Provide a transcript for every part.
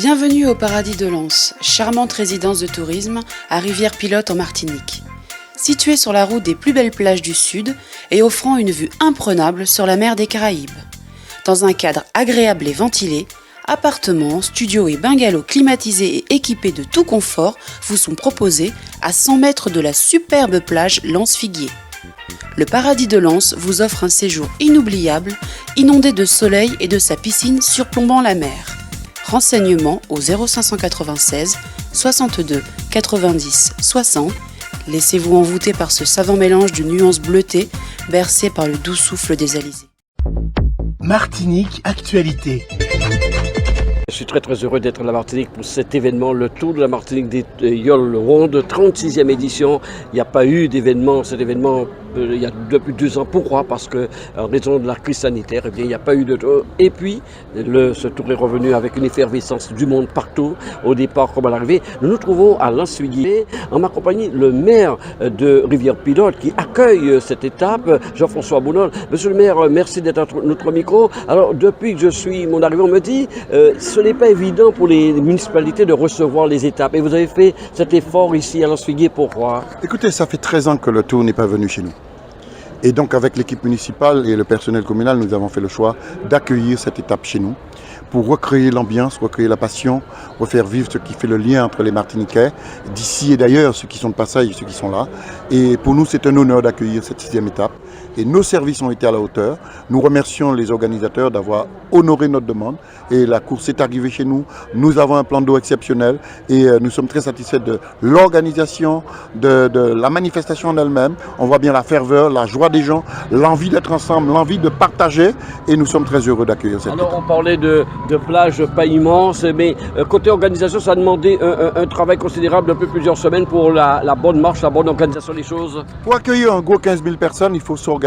Bienvenue au Paradis de Lens, charmante résidence de tourisme à Rivière-Pilote en Martinique. Située sur la route des plus belles plages du sud et offrant une vue imprenable sur la mer des Caraïbes. Dans un cadre agréable et ventilé, appartements, studios et bungalows climatisés et équipés de tout confort vous sont proposés à 100 mètres de la superbe plage Lens-Figuier. Le Paradis de Lens vous offre un séjour inoubliable, inondé de soleil et de sa piscine surplombant la mer. Renseignements au 0596 62 90 60. Laissez-vous envoûter par ce savant mélange de nuances bleutées, bercé par le doux souffle des alizés. Martinique Actualité. Je suis très heureux d'être à la Martinique pour cet événement, le Tour de la Martinique des Yole Ronde, 36e édition. Il n'y a pas eu d'événement, cet événement il y a depuis 2 ans. Pourquoi? Parce que en raison de la crise sanitaire, eh bien, il n'y a pas eu de tour. Et puis, ce tour est revenu avec une effervescence du monde partout, au départ comme à l'arrivée. Nous nous trouvons à Lens-Figuier, en ma compagnie, le maire de Rivière-Pilote qui accueille cette étape, Jean-François Bounol. Monsieur le maire, merci d'être à notre micro. Alors, depuis que je suis mon arrivée, on me dit, ce n'est pas évident pour les municipalités de recevoir les étapes. Et vous avez fait cet effort ici à Lens-Figuier, pourquoi? Écoutez, ça fait 13 ans que le tour n'est pas venu chez nous. Et donc avec l'équipe municipale et le personnel communal, nous avons fait le choix d'accueillir cette étape chez nous pour recréer l'ambiance, recréer la passion, refaire vivre ce qui fait le lien entre les Martiniquais, d'ici et d'ailleurs, ceux qui sont de passage et ceux qui sont là. Et pour nous, c'est un honneur d'accueillir cette 6e étape. Et nos services ont été à la hauteur. Nous remercions les organisateurs d'avoir honoré notre demande. Et la course est arrivée chez nous. Nous avons un plan d'eau exceptionnel et nous sommes très satisfaits de l'organisation, de la manifestation en elle-même. On voit bien la ferveur, la joie des gens, l'envie d'être ensemble, l'envie de partager. Et nous sommes très heureux d'accueillir cette étape. Alors on parlait de plages pas immenses, mais côté organisation, ça a demandé un travail considérable depuis plusieurs semaines pour la bonne marche, la bonne organisation des choses. Pour accueillir un gros 15 000 personnes, il faut s'organiser.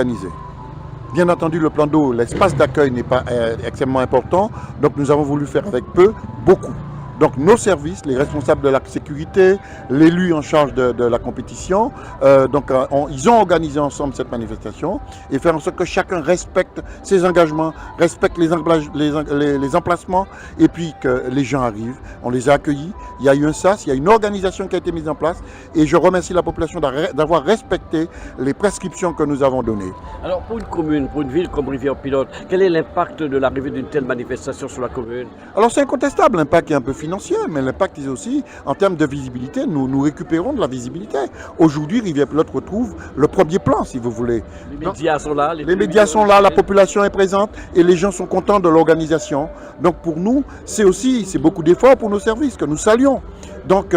Bien entendu, le plan d'eau, l'espace d'accueil n'est pas extrêmement important, donc nous avons voulu faire avec peu, beaucoup. Donc nos services, les responsables de la sécurité, l'élu en charge de la compétition, ils ont organisé ensemble cette manifestation et faire en sorte que chacun respecte ses engagements, respecte les emplacements et puis que les gens arrivent. On les a accueillis, il y a eu un SAS, il y a une organisation qui a été mise en place et je remercie la population d'avoir respecté les prescriptions que nous avons données. Alors pour une commune, pour une ville comme Rivière-Pilote, quel est l'impact de l'arrivée d'une telle manifestation sur la commune? Alors c'est incontestable, l'impact est un peu financier, mais l'impact est aussi en termes de visibilité. Nous récupérons de la visibilité. Aujourd'hui, Rivière-Pilote retrouve le premier plan, si vous voulez. Les médias sont là. Les médias sont là, la population est présente et les gens sont contents de l'organisation. Donc pour nous, c'est beaucoup d'efforts pour nos services que nous saluons. Donc,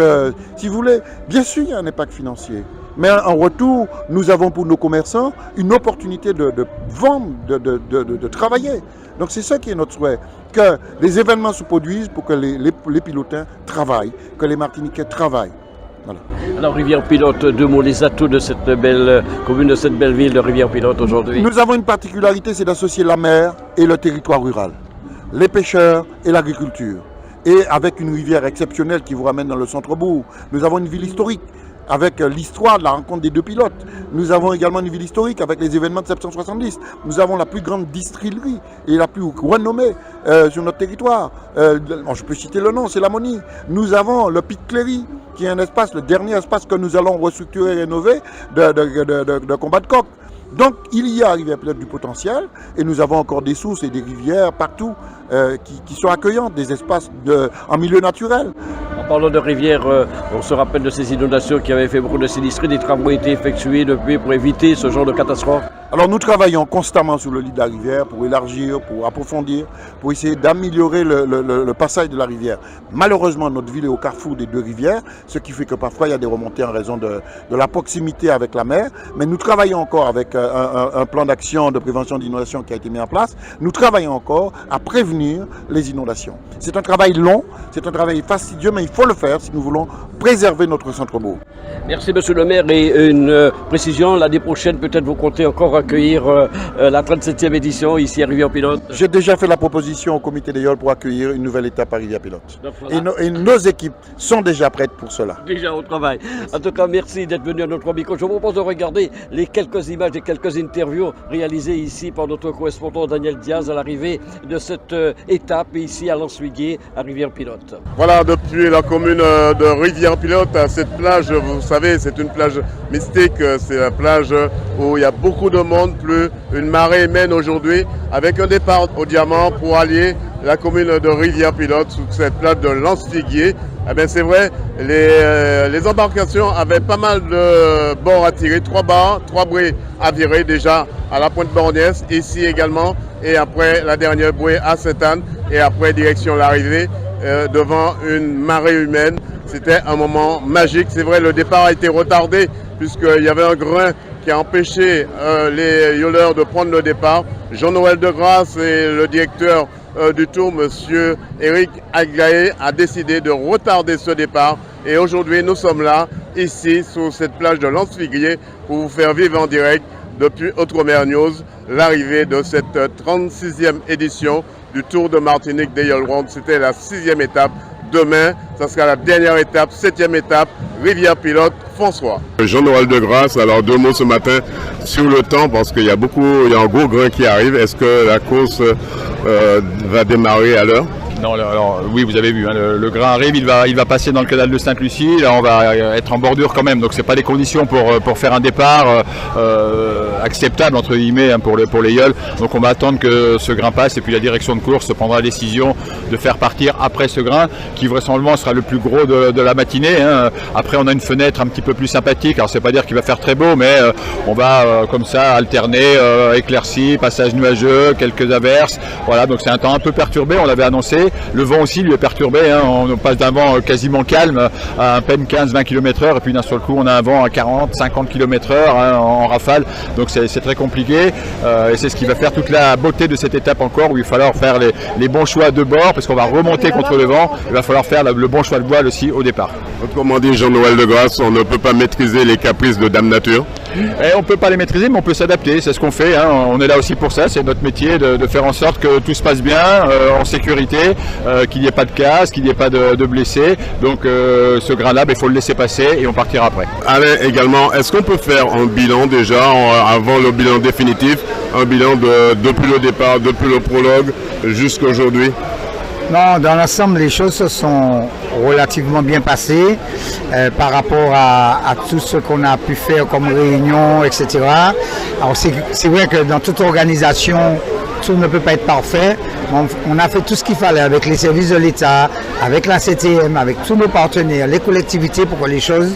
si vous voulez, bien sûr, il y a un impact financier. Mais en retour, nous avons pour nos commerçants une opportunité de vendre, de travailler. Donc c'est ça qui est notre souhait, que les événements se produisent pour que les pilotins travaillent, que les Martiniquais travaillent. Voilà. Alors Rivière-Pilote, 2 mots, les atouts de cette belle commune, de cette belle ville de Rivière-Pilote aujourd'hui. Nous avons une particularité, c'est d'associer la mer et le territoire rural, les pêcheurs et l'agriculture. Et avec une rivière exceptionnelle qui vous ramène dans le centre-bourg, nous avons une ville historique avec l'histoire de la rencontre des 2 pilotes. Nous avons également une ville historique avec les événements de 770. Nous avons la plus grande distillerie et la plus renommée sur notre territoire. Je peux citer le nom, c'est la Monie. Nous avons le Pic Cléry, qui est un espace, le dernier espace que nous allons restructurer et rénover de combat de coq. Donc il y a Rivière-Pilote du potentiel et nous avons encore des sources et des rivières partout qui sont accueillantes, des espaces en milieu naturel. En parlant de rivière, on se rappelle de ces inondations qui avaient fait beaucoup de sinistrés. Des travaux ont été effectués depuis pour éviter ce genre de catastrophe. Alors nous travaillons constamment sur le lit de la rivière pour élargir, pour approfondir, pour essayer d'améliorer le passage de la rivière. Malheureusement, notre ville est au carrefour des 2 rivières, ce qui fait que parfois il y a des remontées en raison de la proximité avec la mer. Mais nous travaillons encore avec un plan d'action de prévention d'inondation qui a été mis en place. Nous travaillons encore à prévenir les inondations. C'est un travail long, c'est un travail fastidieux, mais il faut le faire si nous voulons préserver notre centre-bourg. Merci monsieur le maire et une précision, l'année prochaine peut-être vous comptez encore accueillir la 37e édition ici à Rivière-Pilote? J'ai déjà fait la proposition au comité des Yoles pour accueillir une nouvelle étape à Rivière-Pilote. Voilà. Et nos équipes sont déjà prêtes pour cela. Déjà au travail. En tout cas, merci d'être venu à notre micro. Je vous propose de regarder les quelques images et quelques interviews réalisées ici par notre correspondant Daniel Diaz à l'arrivée de cette étape ici à Lansuiguier, à Rivière-Pilote. Voilà, depuis la commune de Rivière-Pilote, cette plage, vous savez, c'est une plage mystique. C'est la plage où il y a beaucoup de monde, plus une marée humaine aujourd'hui, avec un départ au Diamant pour allier la commune de Rivière-Pilote sur cette plage de Lansuiguier. Eh bien, c'est vrai, les embarcations avaient pas mal de bords à tirer, 3 barres, 3 bouées à virer déjà à la pointe Borgnesse, ici également, et après la dernière bouée à Sainte-Anne, et après direction l'arrivée devant une marée humaine. C'était un moment magique. C'est vrai, le départ a été retardé puisqu'il y avait un grain qui a empêché les yoleurs de prendre le départ. Jean-Noël Degrasse et le directeur du tour, monsieur Eric Aglaé, a décidé de retarder ce départ. Et aujourd'hui, nous sommes là, ici, sur cette plage de Lansuiguier, pour vous faire vivre en direct depuis Outremer News l'arrivée de cette 36e édition du Tour de Martinique des Yoles Rondes. C'était la 6e étape. Demain, ça sera la dernière étape, 7e étape, Rivière-Pilote, François. Jean-Noël Degrasse, alors 2 mots ce matin sur le temps, parce qu'il y a un gros grain qui arrive. Est-ce que la course va démarrer à l'heure? Non, alors, oui, vous avez vu, hein, le grain arrive, il va passer dans le canal de Sainte-Lucie. Là, on va être en bordure quand même, donc c'est pas des conditions pour faire un départ acceptable entre guillemets hein, pour les Yoles. Donc on va attendre que ce grain passe et puis la direction de course prendra la décision de faire partir après ce grain, qui vraisemblablement sera le plus gros de la matinée. Hein. Après, on a une fenêtre un petit peu plus sympathique. Alors c'est pas dire qu'il va faire très beau, mais on va comme ça alterner éclaircies, passages nuageux, quelques averses. Voilà, donc c'est un temps un peu perturbé. On l'avait annoncé. Le vent aussi lui est perturbé, hein. On passe d'un vent quasiment calme à peine 15-20 km/h et puis d'un seul coup on a un vent à 40-50 km/h hein, en rafale, donc c'est très compliqué et c'est ce qui va faire toute la beauté de cette étape encore, où il va falloir faire les bons choix de bord parce qu'on va remonter contre le vent. Il va falloir faire le bon choix de voile aussi au départ. Autrement dit, Jean-Noël Degrasse, on ne peut pas maîtriser les caprices de Dame Nature. Et on ne peut pas les maîtriser, mais on peut s'adapter, c'est ce qu'on fait, hein. On est là aussi pour ça, c'est notre métier de faire en sorte que tout se passe bien, en sécurité, qu'il n'y ait pas de casse, qu'il n'y ait pas de blessés. Donc ce grain-là, il faut le laisser passer et on partira après. Alain, également, est-ce qu'on peut faire un bilan déjà, avant le bilan définitif, un bilan depuis le départ, depuis le prologue jusqu'à aujourd'hui? Non, dans l'ensemble, les choses se sont relativement bien passées par rapport à tout ce qu'on a pu faire comme réunion, etc. Alors c'est vrai que dans toute organisation, tout ne peut pas être parfait. On a fait tout ce qu'il fallait avec les services de l'État, avec la CTM, avec tous nos partenaires, les collectivités pour que les choses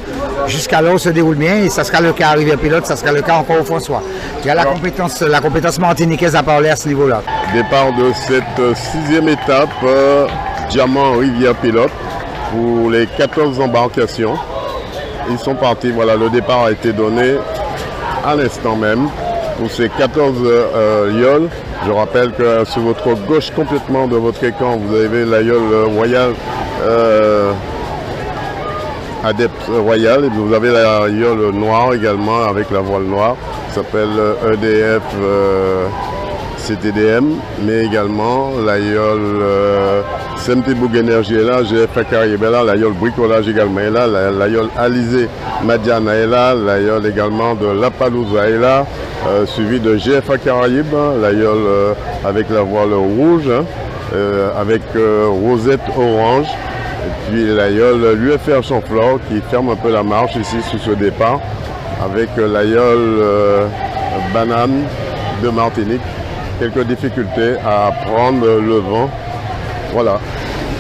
jusqu'alors se déroulent bien. Et ça sera le cas à Rivière-Pilote, ça sera le cas encore au François. Il y a la compétence martiniquaise à parler à ce niveau-là. Départ de cette 6e étape, Diamant Rivière-Pilote, pour les 14 embarcations. Ils sont partis, voilà, le départ a été donné à l'instant même pour ces 14 yoles. Je rappelle que sur votre gauche complètement de votre écran, vous avez la yole royale, Adepte Royal, et vous avez la yole noire également avec la voile noire, qui s'appelle EDF CTDM, mais également la yole CMT Bourg Énergie est là, GF Caraïbes est là, la yole Bricolage également est là, la yole Alizé Madiana est là, la yole également de La Palouza est là, suivi de GF Caraïbes, la yole avec la voile rouge, hein, avec rosette orange, et puis la yole l'UFR Chamflore qui ferme un peu la marche ici sur ce départ, avec la yole Banane de Martinique. Quelques difficultés à prendre le vent. Voilà,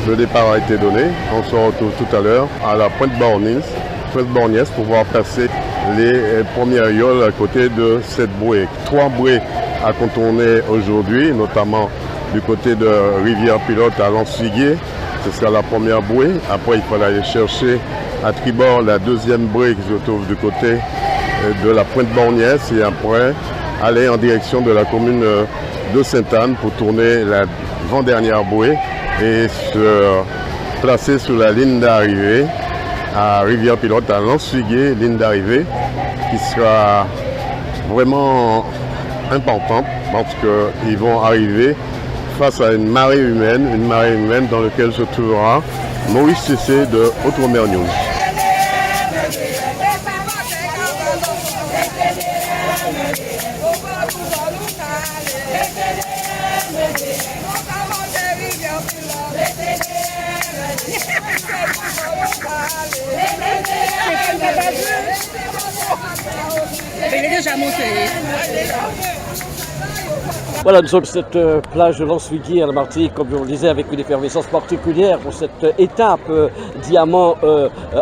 le départ a été donné. On se retrouve tout à l'heure à la pointe Borgnesse pour voir passer les premières yoles à côté de cette bouée. 3 bouées à contourner aujourd'hui, notamment du côté de Rivière-Pilote à Lansuiguier. Ce sera la première bouée. Après, il faut aller chercher à tribord la 2e bouée qui se trouve du côté de la pointe Borgnesse et après aller en direction de la commune de Sainte-Anne pour tourner la avant-dernière bouée et se placer sur la ligne d'arrivée à Rivière-Pilote à Lansuiguier, ligne d'arrivée qui sera vraiment importante parce qu'ils vont arriver face à une marée humaine dans laquelle se trouvera Maurice Cessé de Outre-mer News. Il est déjà monté. Voilà, nous sommes sur cette plage de Lens-Viguier à la Martinique, comme je vous le disais, avec une effervescence particulière pour cette étape diamant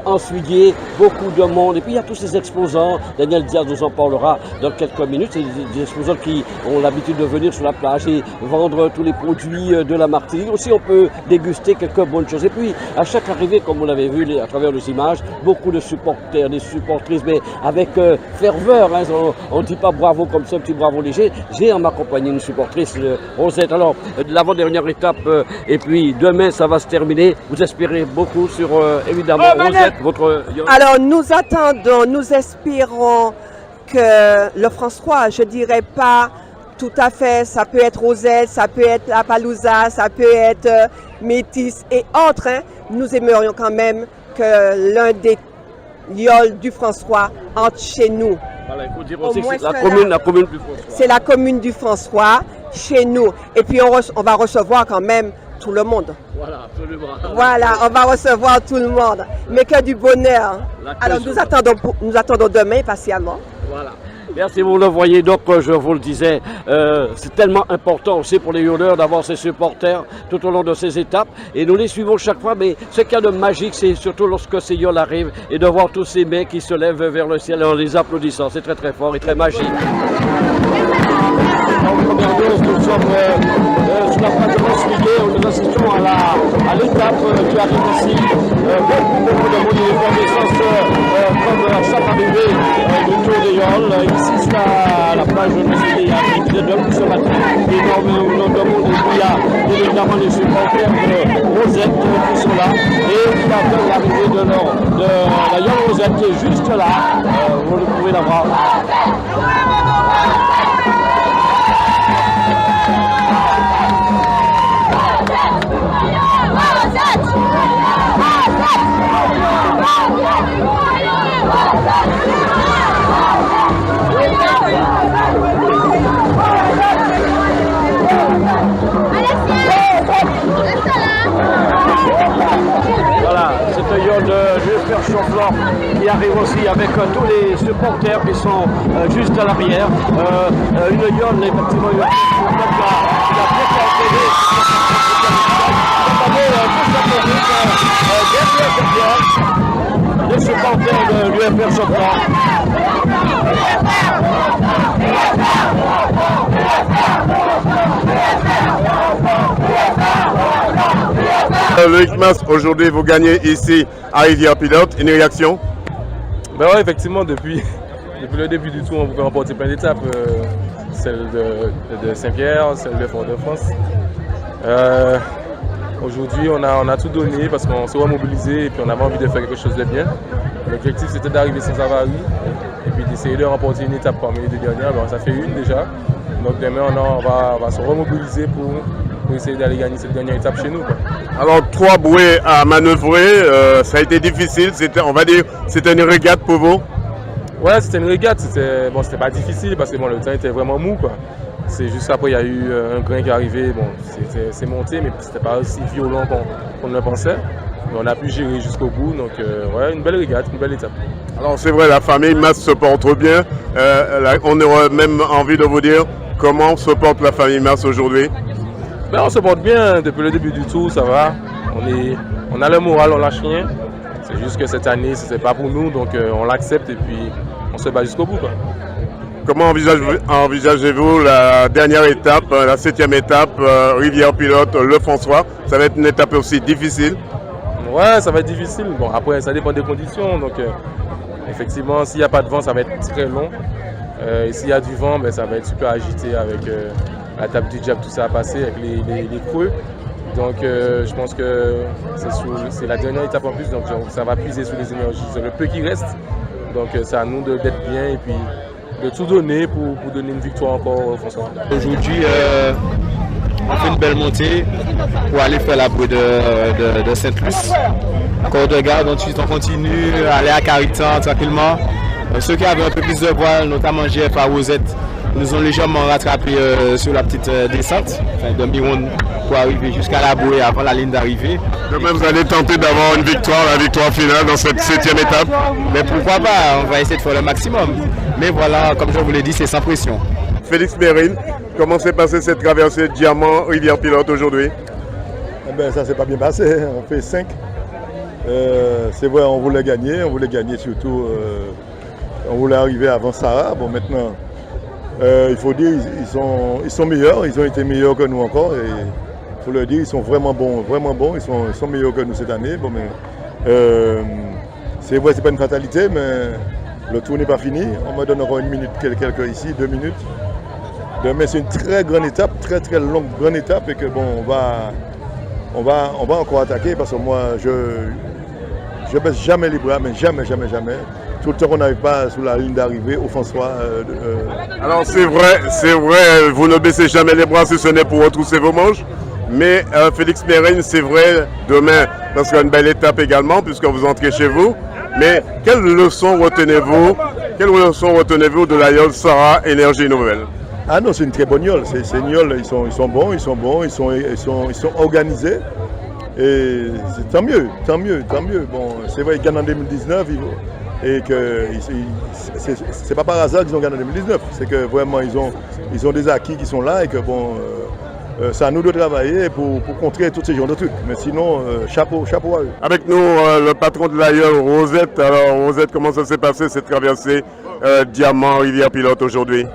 en Viguier. Beaucoup de monde. Et puis il y a tous ces exposants. Daniel Diaz nous en parlera dans quelques minutes. C'est des exposants qui ont l'habitude de venir sur la plage et vendre tous les produits de la Martinique. Aussi, on peut déguster quelques bonnes choses. Et puis, à chaque arrivée, comme vous l'avez vu à travers les images, beaucoup de supporters, des supportrices, mais avec ferveur. Hein, on ne dit pas bravo comme ça, un petit bravo léger. J'ai en ma compagnie une supportrice, Rosette. Alors, l'avant-dernière étape, et puis demain, ça va se terminer. Vous espérez beaucoup sur, évidemment, Rosette, votre... Alors, nous espérons que le François, je dirais pas tout à fait, ça peut être Rosette, ça peut être la Palouza, ça peut être Métis et autres. Hein. Nous aimerions quand même que l'un des yoles du François entre chez nous. Voilà, il faut dire aussi que c'est la commune du François. C'est la commune du François, chez nous. Et puis on va recevoir quand même tout le monde. Voilà, absolument. Voilà, on va recevoir tout le monde. Mais que du bonheur. Alors nous attendons demain patiemment. Voilà. Merci, vous le voyez, donc je vous le disais, c'est tellement important aussi pour les yoleurs d'avoir ces supporters tout au long de ces étapes. Et nous les suivons chaque fois, mais ce qu'il y a de magique, c'est surtout lorsque ces yoles arrivent et de voir tous ces mecs qui se lèvent vers le ciel en les applaudissant. C'est très très fort et très magique. Nous sommes sur la plage de Lens-Viguier, nous assistons à l'étape qui arrive ici. Beaucoup de monde, une effervescence comme à chaque arrivée du Tour des Yoles. Ici sur la plage de Lens-Viguier, il y a un petit de ce matin, énormément de monde. Et puis il y a évidemment les supporters de Rosette qui sont là et qui attendent l'arrivée de la Yole Rosette qui est juste là. Vous pouvez la voir. Voilà, c'est un yole de l'UFR Chaufflor qui arrive aussi avec tous les supporters qui sont juste à l'arrière. Une yole, effectivement, qui a bien caractérisé. Les supporters de l'UFR Chaufflor. Loïc Mas, aujourd'hui vous gagnez ici à Rivière-Pilote, une réaction? Ben ouais, effectivement, depuis le début du tour, on pouvait remporter plein d'étapes, celle de Saint-Pierre, celle de Fort-de-France. Aujourd'hui, on a tout donné parce qu'on s'est remobilisé et puis on avait envie de faire quelque chose de bien. L'objectif c'était d'arriver sans avarie et puis d'essayer de remporter une étape parmi les deux dernières. Alors, ça fait une déjà. Donc demain on va se remobiliser pour essayer d'aller gagner cette dernière étape chez nous, quoi. Alors 3 bouées à manœuvrer, ça a été difficile, on va dire c'était une régate pour vous? Ouais, c'était une régate, c'était pas difficile parce que le temps était vraiment mou, quoi. C'est juste après il y a eu un grain qui est arrivé, c'est monté mais c'était pas aussi violent qu'on le pensait. Mais on a pu gérer jusqu'au bout, donc ouais, une belle régate, une belle étape. Alors c'est vrai, la famille Mas se porte bien, on aurait même envie de vous dire comment se porte la famille Mas aujourd'hui? Ben, on se porte bien depuis le début du tour, ça va. On a le moral, on lâche rien. C'est juste que cette année, ce n'est pas pour nous, donc on l'accepte et puis on se bat jusqu'au bout, quoi. Comment envisagez-vous la dernière étape, la 7e étape, Rivière-Pilote, Le François? Ça va être une étape aussi difficile? Ouais, ça va être difficile. Bon, après, ça dépend des conditions. Donc, effectivement, s'il n'y a pas de vent, ça va être très long. Et s'il y a du vent, ben, ça va être super agité avec la table du jab, tout ça à passer, avec les creux. Donc, je pense que c'est la dernière étape en plus. Donc, ça va puiser sur les énergies, sur le peu qui reste. Donc, c'est à nous d'être bien et puis tout donner pour donner une victoire encore au François. Aujourd'hui, on fait une belle montée pour aller faire la bouée de Sainte-Luce. Corps de garde, ensuite on continue à aller à Caritan tranquillement. Ceux qui avaient un peu plus de voile, notamment GFA Rosette, nous ont légèrement rattrapé sur la petite descente, enfin demi-ronde pour arriver jusqu'à la bouée avant la ligne d'arrivée. Demain, vous allez tenter d'avoir une victoire, la victoire finale dans cette 7e étape. Mais pourquoi pas, on va essayer de faire le maximum. Mais voilà, comme je vous l'ai dit, c'est sans pression. Félix Mérine, comment s'est passée cette traversée Diamant-Rivière-Pilote aujourd'hui? Ça s'est pas bien passé, on fait 5. C'est vrai, on voulait gagner surtout, on voulait arriver avant Sarah. Bon, maintenant, il faut dire, ils sont meilleurs, ils ont été meilleurs que nous encore. Et il faut le dire, ils sont vraiment bons, ils sont meilleurs que nous cette année. Bon, mais, c'est vrai, c'est pas une fatalité, mais le tour n'est pas fini. On me donne encore 1 minute, quelques ici, 2 minutes. Mais c'est une très grande étape, très longue grande étape, et que bon, on va encore attaquer, parce que moi, je baisse jamais les bras, mais jamais. Tout le temps qu'on n'arrive pas sous la ligne d'arrivée au François. Alors c'est vrai, vous ne baissez jamais les bras si ce n'est pour retrousser vos manches. Mais Félix Mérine, c'est vrai, demain, parce qu'il y a une belle étape également, puisque vous entrez chez vous. Mais quelles leçons retenez-vous de la Yole Sarah Énergie Nouvelle? Ah non, c'est une très bonne Yole. C'est une Yole, ils sont bons, ils sont organisés. Et tant mieux. Bon, c'est vrai, ils gagnent en 2019 et que c'est pas par hasard qu'ils ont gagné en 2019. C'est que vraiment ils ont des acquis qui sont là et que bon, c'est à nous de travailler pour contrer tous ces genres de trucs. Mais sinon, chapeau à eux. Avec nous, le patron de la Yole, Rosette. Alors Rosette, comment ça s'est passé cette traversée Diamant-Rivière-Pilote aujourd'hui?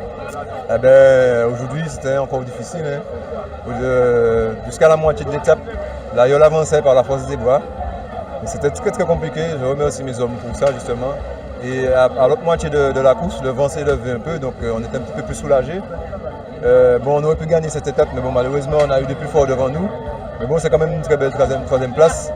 Aujourd'hui, c'était encore difficile. Jusqu'à la moitié de l'étape, la Yole avançait par la force des bras. C'était très compliqué. Je remercie mes hommes pour ça, justement. Et à l'autre moitié de la course, le vent s'est levé un peu, donc on était un petit peu plus soulagés. On aurait pu gagner cette étape, mais bon, malheureusement, on a eu des plus forts devant nous. Mais bon, c'est quand même une très belle troisième place.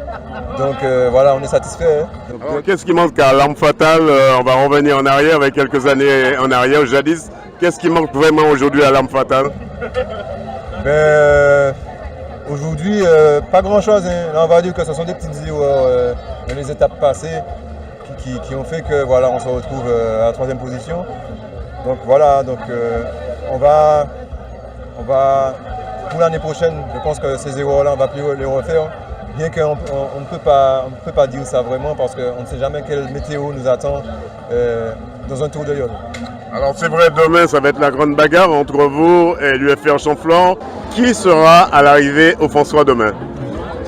Donc voilà, on est satisfait. Alors, qu'est-ce qui manque à l'Arme Fatale? On va revenir en arrière, avec quelques années en arrière, jadis. Qu'est-ce qui manque vraiment aujourd'hui à l'Arme Fatale? Aujourd'hui, pas grand-chose. Là, on va dire que ce sont des petites erreurs dans les étapes passées qui ont fait que voilà, on se retrouve à la 3e position. Donc voilà, on va pour l'année prochaine, je pense que ces erreurs-là, on ne va plus les refaire. Bien qu'on ne peut pas dire ça vraiment, parce qu'on ne sait jamais quelle météo nous attend dans un tour de Yole. Alors c'est vrai, demain ça va être la grande bagarre entre vous et l'UFR Chamflore. Qui sera à l'arrivée au François demain?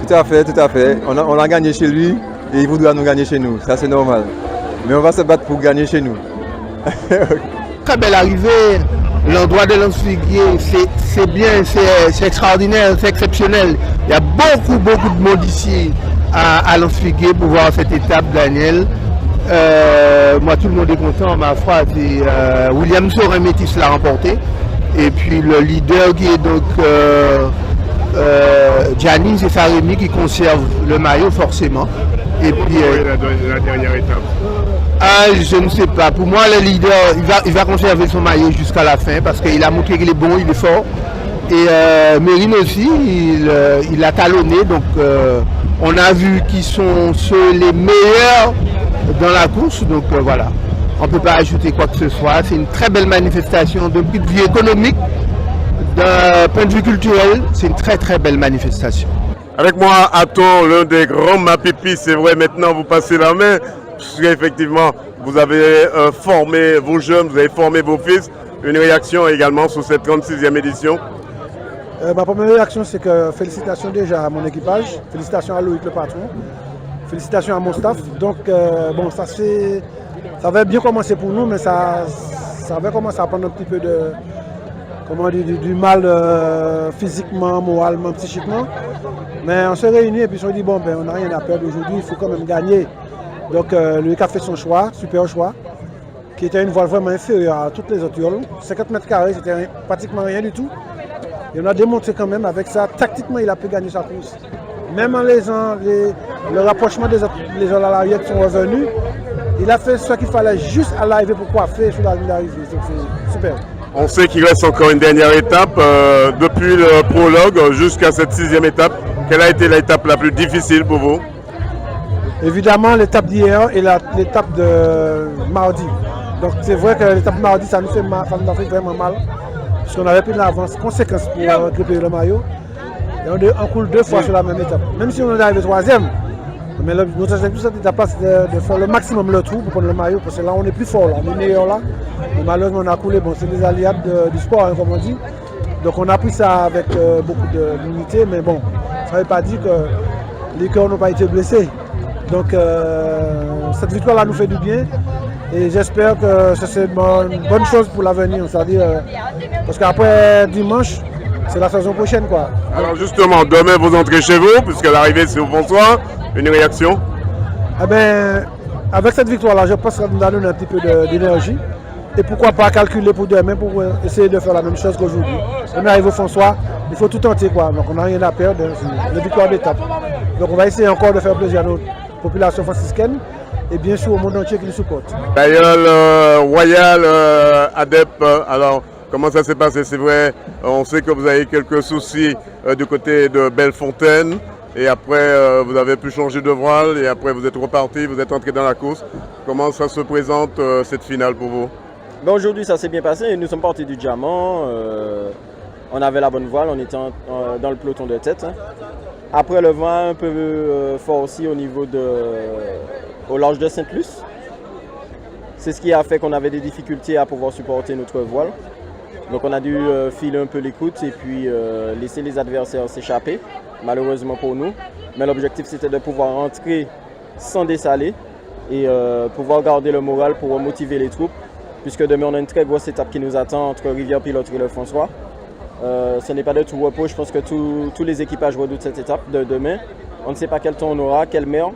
Tout à fait. On a gagné chez lui et il voudra nous gagner chez nous. Ça c'est normal. Mais on va se battre pour gagner chez nous. Très belle arrivée. L'endroit de Lens-Figuier, c'est bien, c'est extraordinaire, c'est exceptionnel. Il y a beaucoup de monde ici à Lens-Figuier pour voir cette étape, Daniel. Moi, tout le monde est content, ma foi. William Sorin-Métis l'a remporté. Et puis le leader qui est donc Gianni Zeffaremi qui conserve le maillot forcément. Et puis la dernière étape. Je ne sais pas. Pour moi, le leader, il va conserver son maillot jusqu'à la fin parce qu'il a montré qu'il est bon, il est fort. Et Mérine aussi, il a talonné. Donc on a vu qu'ils sont les meilleurs dans la course. Donc voilà. On ne peut pas ajouter quoi que ce soit. C'est une très belle manifestation d'un point de vue économique, d'un point de vue culturel. C'est une très belle manifestation. Avec moi, Aton, l'un des grands Mapipi, c'est vrai, maintenant vous passez la main, puisqu'effectivement, vous avez formé vos jeunes, vous avez formé vos fils. Une réaction également sur cette 36e édition? Ma première réaction, c'est que félicitations déjà à mon équipage, félicitations à Loïc le patron, félicitations à mon staff. Donc, ça avait bien commencé pour nous, mais ça avait commencé à prendre un petit peu du mal physiquement, moralement, psychiquement. Mais on s'est réunis et puis on s'est dit, on n'a rien à perdre aujourd'hui, il faut quand même gagner. Donc Loïc a fait son choix, super choix, qui était une voile vraiment inférieure à toutes les autres yoles. 50 mètres carrés, c'était pratiquement rien du tout. Et on a démontré quand même avec ça, tactiquement, il a pu gagner sa course. Même en laissant le rapprochement des autres, les gens à l'arrière qui sont revenus, Il a fait ce qu'il fallait juste à l'arrivée pour coiffer sur la ligne d'arrivée. C'est super. On sait qu'il reste encore une dernière étape. Depuis le prologue jusqu'à cette 6e étape, quelle a été l'étape la plus difficile pour vous? Évidemment, l'étape d'hier et l'étape de mardi. Donc c'est vrai que l'étape de mardi, ça nous fait vraiment mal. Parce qu'on avait pris une avance conséquence pour récupérer le maillot. Et on coule 2 fois sur la même étape. Même si on est arrivé 3e, mais notre objectif cette étape-là, c'est de faire le maximum le trou pour prendre le maillot. Parce que là, on est plus fort, là. On est meilleur là. Mais malheureusement, on a coulé. Bon, c'est des aléas du sport, hein, comme on dit. Donc on a pris ça avec beaucoup d'unité. Mais bon, ça ne veut pas dire que les cœurs n'ont pas été blessés. Donc cette victoire-là nous fait du bien. Et j'espère que c'est une bonne chose pour l'avenir. C'est-à-dire, parce qu'après dimanche, c'est la saison prochaine, quoi. Alors justement, demain vous entrez chez vous, puisque l'arrivée c'est au François. Une réaction? Eh bien, avec cette victoire-là, je pense que ça nous donne un petit peu d'énergie. Et pourquoi pas calculer pour demain pour essayer de faire la même chose qu'aujourd'hui. On arrive au François, il faut tout tenter, quoi. Donc on n'a rien à perdre, c'est une victoire d'étape. Donc on va essayer encore de faire plaisir à notre population franciscaine et bien sûr au monde entier qui nous supporte. D'ailleurs, Royal, ADEP, alors comment ça s'est passé? C'est vrai, on sait que vous avez quelques soucis du côté de Bellefontaine et après vous avez pu changer de voile et après vous êtes reparti, vous êtes entré dans la course. Comment ça se présente cette finale pour vous? Ben aujourd'hui ça s'est bien passé, nous sommes partis du diamant, on avait la bonne voile, on était dans le peloton de tête. Après le vent un peu fort aussi au large de Sainte-Luce. C'est ce qui a fait qu'on avait des difficultés à pouvoir supporter notre voile. Donc on a dû filer un peu l'écoute et puis laisser les adversaires s'échapper, malheureusement pour nous. Mais l'objectif c'était de pouvoir rentrer sans dessaler et pouvoir garder le moral pour motiver les troupes. Puisque demain on a une très grosse étape qui nous attend entre Rivière-Pilote et le François. Ce n'est pas de tout repos, je pense que tous les équipages redoutent cette étape de demain. On ne sait pas quel temps on aura, quelle mer.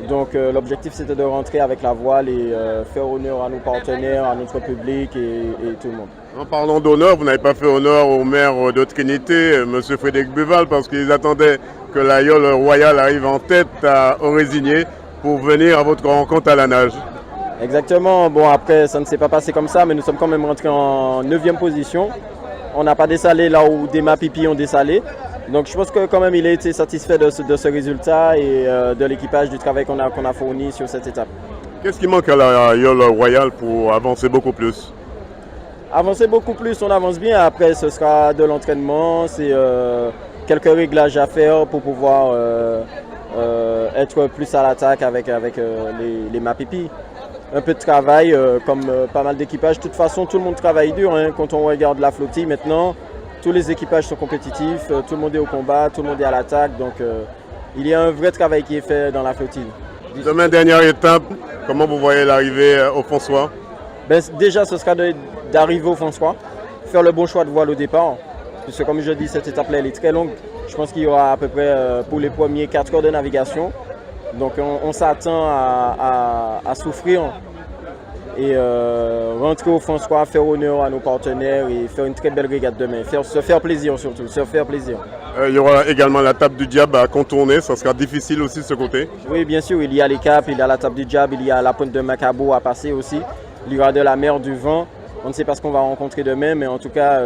Donc l'objectif c'était de rentrer avec la voile et faire honneur à nos partenaires, à notre public et tout le monde. En parlant d'honneur, vous n'avez pas fait honneur au maire de Trinité, M. Frédéric Buval, parce qu'ils attendaient que l'aïeul royal arrive en tête à Orésigné pour venir à votre rencontre à la nage. Exactement, bon après ça ne s'est pas passé comme ça, mais nous sommes quand même rentrés en 9e position. On n'a pas dessalé là où des Mapipi ont dessalé. Donc je pense que quand même il a été satisfait de ce résultat et de l'équipage du travail qu'on a fourni sur cette étape. Qu'est-ce qui manque à la Yole Royale pour avancer beaucoup plus? Avancer beaucoup plus, on avance bien. Après ce sera de l'entraînement, c'est quelques réglages à faire pour pouvoir être plus à l'attaque avec les Mapipi. Un peu de travail comme pas mal d'équipages. De toute façon tout le monde travaille dur hein. Quand on regarde la flottille maintenant. Tous les équipages sont compétitifs, tout le monde est au combat, tout le monde est à l'attaque, donc il y a un vrai travail qui est fait dans la flottille. Demain, dernière étape, comment vous voyez l'arrivée au François? Déjà, ce sera d'arriver au François, faire le bon choix de voile au départ, puisque comme je dis, cette étape-là, elle est très longue. Je pense qu'il y aura à peu près pour les premiers 4 heures de navigation, donc on s'attend à souffrir. Et rentrer au François, faire honneur à nos partenaires et faire une très belle régate demain. Se faire plaisir surtout, se faire plaisir. Il y aura également la table du diable à contourner, ça sera difficile aussi de ce côté? Oui, bien sûr, il y a les caps, il y a la table du diable, il y a la pointe de Macabo à passer aussi. Il y aura de la mer, du vent. On ne sait pas ce qu'on va rencontrer demain, mais en tout cas,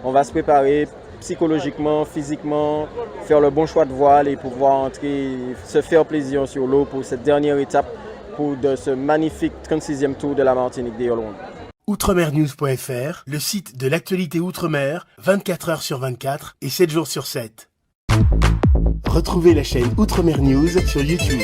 on va se préparer psychologiquement, physiquement, faire le bon choix de voile et pouvoir entrer, se faire plaisir sur l'eau pour cette dernière étape. De ce magnifique 36e tour de la Martinique des Yolons. Outremernews.fr, le site de l'actualité Outre-mer, 24 heures sur 24 et 7 jours sur 7. Retrouvez la chaîne Outremer News sur YouTube.